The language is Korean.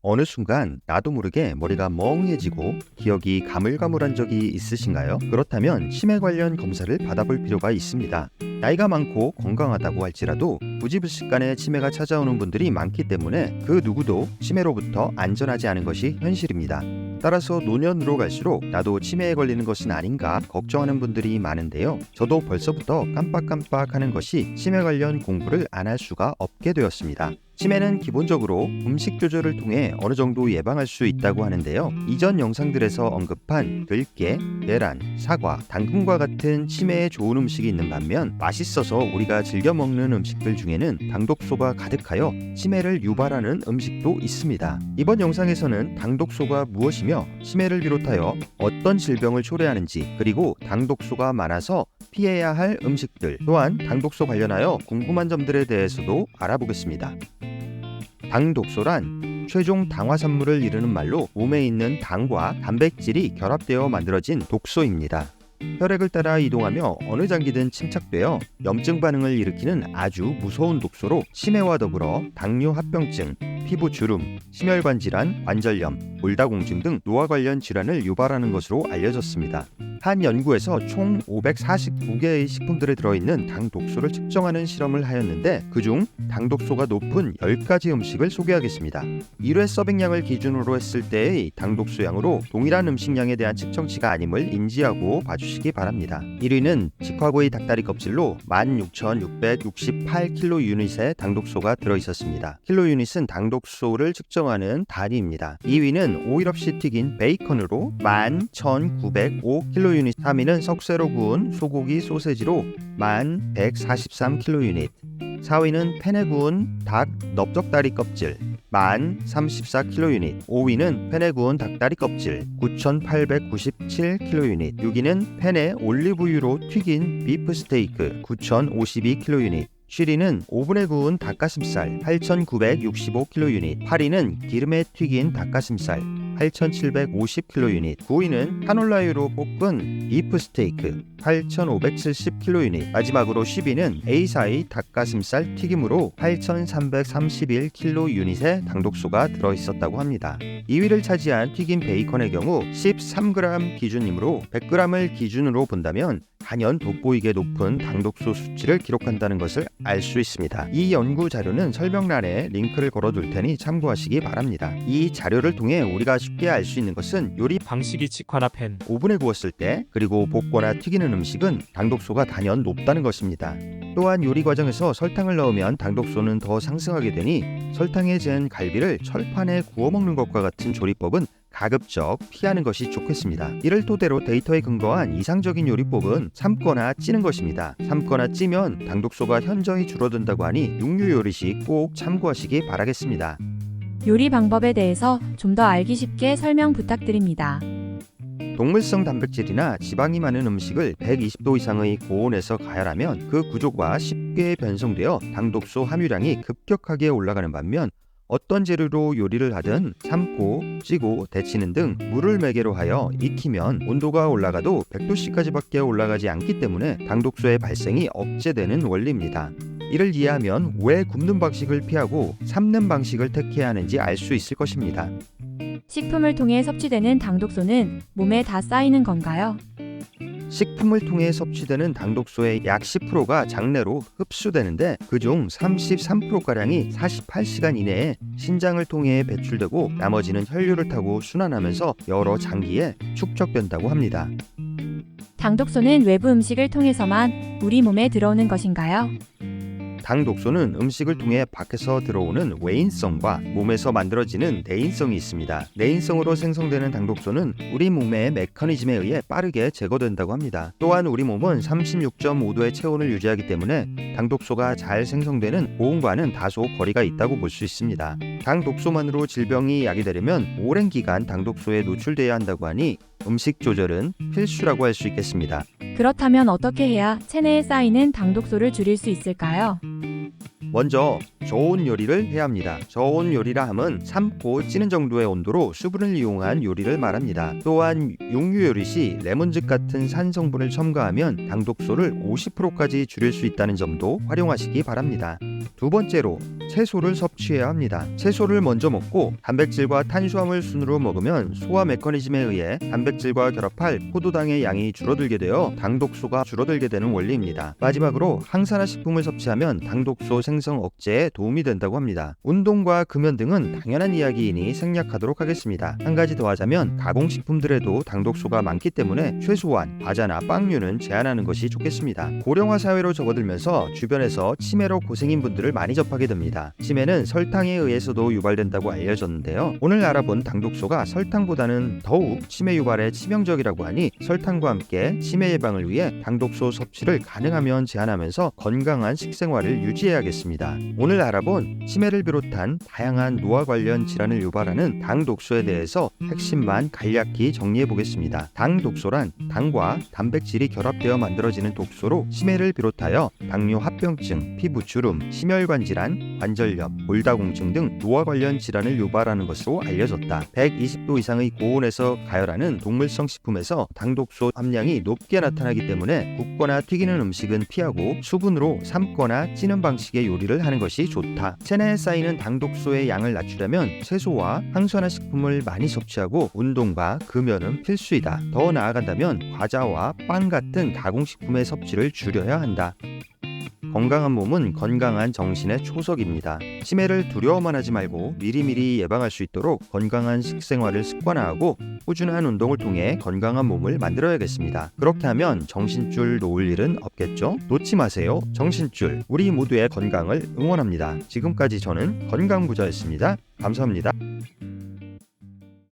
어느 순간 나도 모르게 머리가 멍해지고 기억이 가물가물한 적이 있으신가요? 그렇다면 치매 관련 검사를 받아볼 필요가 있습니다. 나이가 많고 건강하다고 할지라도 부지불식간에 치매가 찾아오는 분들이 많기 때문에 그 누구도 치매로부터 안전하지 않은 것이 현실입니다. 따라서 노년으로 갈수록 나도 치매에 걸리는 것은 아닌가 걱정하는 분들이 많은데요. 저도 벌써부터 깜빡깜빡하는 것이 치매 관련 공부를 안 할 수가 없게 되었습니다. 치매는 기본적으로 음식 조절을 통해 어느 정도 예방할 수 있다고 하는데요. 이전 영상들에서 언급한 들깨, 계란, 사과, 당근과 같은 치매에 좋은 음식이 있는 반면 맛있어서 우리가 즐겨 먹는 음식들 중에는 당독소가 가득하여 치매를 유발하는 음식도 있습니다. 이번 영상에서는 당독소가 무엇이며 치매를 비롯하여 어떤 질병을 초래하는지, 그리고 당독소가 많아서 피해야 할 음식들, 또한 당독소 관련하여 궁금한 점들에 대해서도 알아보겠습니다. 당독소란 최종 당화산물을 이르는 말로 몸에 있는 당과 단백질이 결합되어 만들어진 독소입니다. 혈액을 따라 이동하며 어느 장기든 침착되어 염증 반응을 일으키는 아주 무서운 독소로 치매와 더불어 당뇨 합병증, 피부 주름, 심혈관 질환, 관절염, 골다공증 등 노화 관련 질환을 유발하는 것으로 알려졌습니다. 한 연구에서 총 549개의 식품들에 들어있는 당독소를 측정하는 실험을 하였는데 그중 당독소가 높은 10가지 음식을 소개하겠습니다. 1회 서빙량을 기준으로 했을 때의 당독소 양으로 동일한 음식량에 대한 측정치가 아님을 인지하고 봐주시기 바랍니다. 1위는 직화구이 닭다리 껍질로 16,668kUnit의 당독소가 들어있었습니다. 킬로유닛은 당독소를 측정하는 단위입니다. 2위는 오일 없이 튀긴 베이컨으로 11,905kUnit. 3위는 석쇠로 구운 소고기 소세지로 11,143kUnit. 4위는 팬에 구운 닭 넓적다리 껍질 1034kUnit. 5위는 팬에 구운 닭다리 껍질 9897kUnit. 6위는 팬에 올리브유로 튀긴 비프 스테이크 9052kUnit. 7위는 오븐에 구운 닭가슴살 8965kUnit. 8위는 기름에 튀긴 닭가슴살 8750kUnit. 9위는 카놀라유로 볶은 비프 스테이크 8570kUnit. 마지막으로 10위는 A사의 닭가슴살 튀김으로 8331kUnit의 당독소가 들어있었다고 합니다. 2위를 차지한 튀긴 베이컨의 경우 13g 기준이므로 100g을 기준으로 본다면 단연 돋보이게 높은 당독소 수치를 기록한다는 것을 알 수 있습니다. 이 연구 자료는 설명란에 링크를 걸어둘 테니 참고하시기 바랍니다. 이 자료를 통해 우리가 쉽게 알 수 있는 것은 요리 방식이 직화나 팬, 오븐에 구웠을 때, 그리고 볶거나 튀기는 음식은 당독소가 단연 높다는 것입니다. 또한 요리 과정에서 설탕을 넣으면 당독소는 더 상승하게 되니 설탕에 잰 갈비를 철판에 구워 먹는 것과 같은 조리법은 가급적 피하는 것이 좋겠습니다. 이를 토대로 데이터에 근거한 이상적인 요리법은 삶거나 찌는 것입니다. 삶거나 찌면 당독소가 현저히 줄어든다고 하니 육류 요리 시 꼭 참고하시기 바라겠습니다. 요리 방법에 대해서 좀 더 알기 쉽게 설명 부탁드립니다. 동물성 단백질이나 지방이 많은 음식을 120도 이상의 고온에서 가열하면 그 구조가 쉽게 변성되어 당독소 함유량이 급격하게 올라가는 반면 어떤 재료로 요리를 하든 삶고, 찌고, 데치는 등 물을 매개로 하여 익히면 온도가 올라가도 100도씨까지밖에 올라가지 않기 때문에 당독소의 발생이 억제되는 원리입니다. 이를 이해하면 왜 굽는 방식을 피하고 삶는 방식을 택해야 하는지 알 수 있을 것입니다. 식품을 통해 섭취되는 당독소는 몸에 다 쌓이는 건가요? 식품을 통해 섭취되는 당독소의 약 10%가 장내로 흡수되는데 그중 33%가량이 48시간 이내에 신장을 통해 배출되고 나머지는 혈류를 타고 순환하면서 여러 장기에 축적된다고 합니다. 당독소는 외부 음식을 통해서만 우리 몸에 들어오는 것인가요? 당독소는 음식을 통해 밖에서 들어오는 외인성과 몸에서 만들어지는 내인성이 있습니다. 내인성으로 생성되는 당독소는 우리 몸의 메커니즘에 의해 빠르게 제거된다고 합니다. 또한 우리 몸은 36.5도의 체온을 유지하기 때문에 당독소가 잘 생성되는 고온과는 다소 거리가 있다고 볼 수 있습니다. 당독소만으로 질병이 야기되려면 오랜 기간 당독소에 노출돼야 한다고 하니 음식 조절은 필수라고 할 수 있겠습니다. 그렇다면 어떻게 해야 체내에 쌓이는 당독소를 줄일 수 있을까요? 먼저 저온 요리를 해야 합니다. 저온 요리라 함은 삶고 찌는 정도의 온도로 수분을 이용한 요리를 말합니다. 또한 육류 요리 시 레몬즙 같은 산 성분을 첨가하면 당독소를 50%까지 줄일 수 있다는 점도 활용하시기 바랍니다. 두 번째로 채소를 섭취해야 합니다. 채소를 먼저 먹고 단백질과 탄수화물 순으로 먹으면 소화 메커니즘에 의해 단백질과 결합할 포도당의 양이 줄어들게 되어 당독소가 줄어들게 되는 원리입니다. 마지막으로 항산화 식품을 섭취하면 당독소 생성 억제에 도움이 된다고 합니다. 운동과 금연 등은 당연한 이야기이니 생략하도록 하겠습니다. 한 가지 더 하자면 가공식품들에도 당독소가 많기 때문에 최소한 과자나 빵류는 제한하는 것이 좋겠습니다. 고령화 사회로 접어들면서 주변에서 치매로 고생인 분들을 많이 접하게 됩니다. 치매는 설탕에 의해서도 유발된다고 알려졌는데요. 오늘 알아본 당독소가 설탕보다는 더욱 치매 유발에 치명적이라고 하니 설탕과 함께 치매 예방을 위해 당독소 섭취를 가능하면 제한하면서 건강한 식생활을 유지해야겠습니다. 오늘 알아본 치매를 비롯한 다양한 노화 관련 질환을 유발하는 당독소에 대해서 핵심만 간략히 정리해 보겠습니다. 당독소란 당과 단백질이 결합되어 만들어지는 독소로 치매를 비롯하여 당뇨 합병증, 피부주름, 심혈관 질환, 관절염, 골다공증 등 노화 관련 질환을 유발하는 것으로 알려졌다. 120도 이상의 고온에서 가열하는 동물성 식품에서 당독소 함량이 높게 나타나기 때문에 굽거나 튀기는 음식은 피하고 수분으로 삶거나 찌는 방식의 요리를 하는 것이 좋다. 체내에 쌓이는 당독소의 양을 낮추려면 채소와 항산화 식품을 많이 섭취하고 운동과 금연은 필수이다. 더 나아간다면 과자와 빵 같은 가공식품의 섭취를 줄여야 한다. 건강한 몸은 건강한 정신의 초석입니다. 치매를 두려워만 하지 말고 미리미리 예방할 수 있도록 건강한 식생활을 습관화하고 꾸준한 운동을 통해 건강한 몸을 만들어야겠습니다. 그렇게 하면 정신줄 놓을 일은 없겠죠? 놓지 마세요. 정신줄. 우리 모두의 건강을 응원합니다. 지금까지 저는 건강부자였습니다. 감사합니다.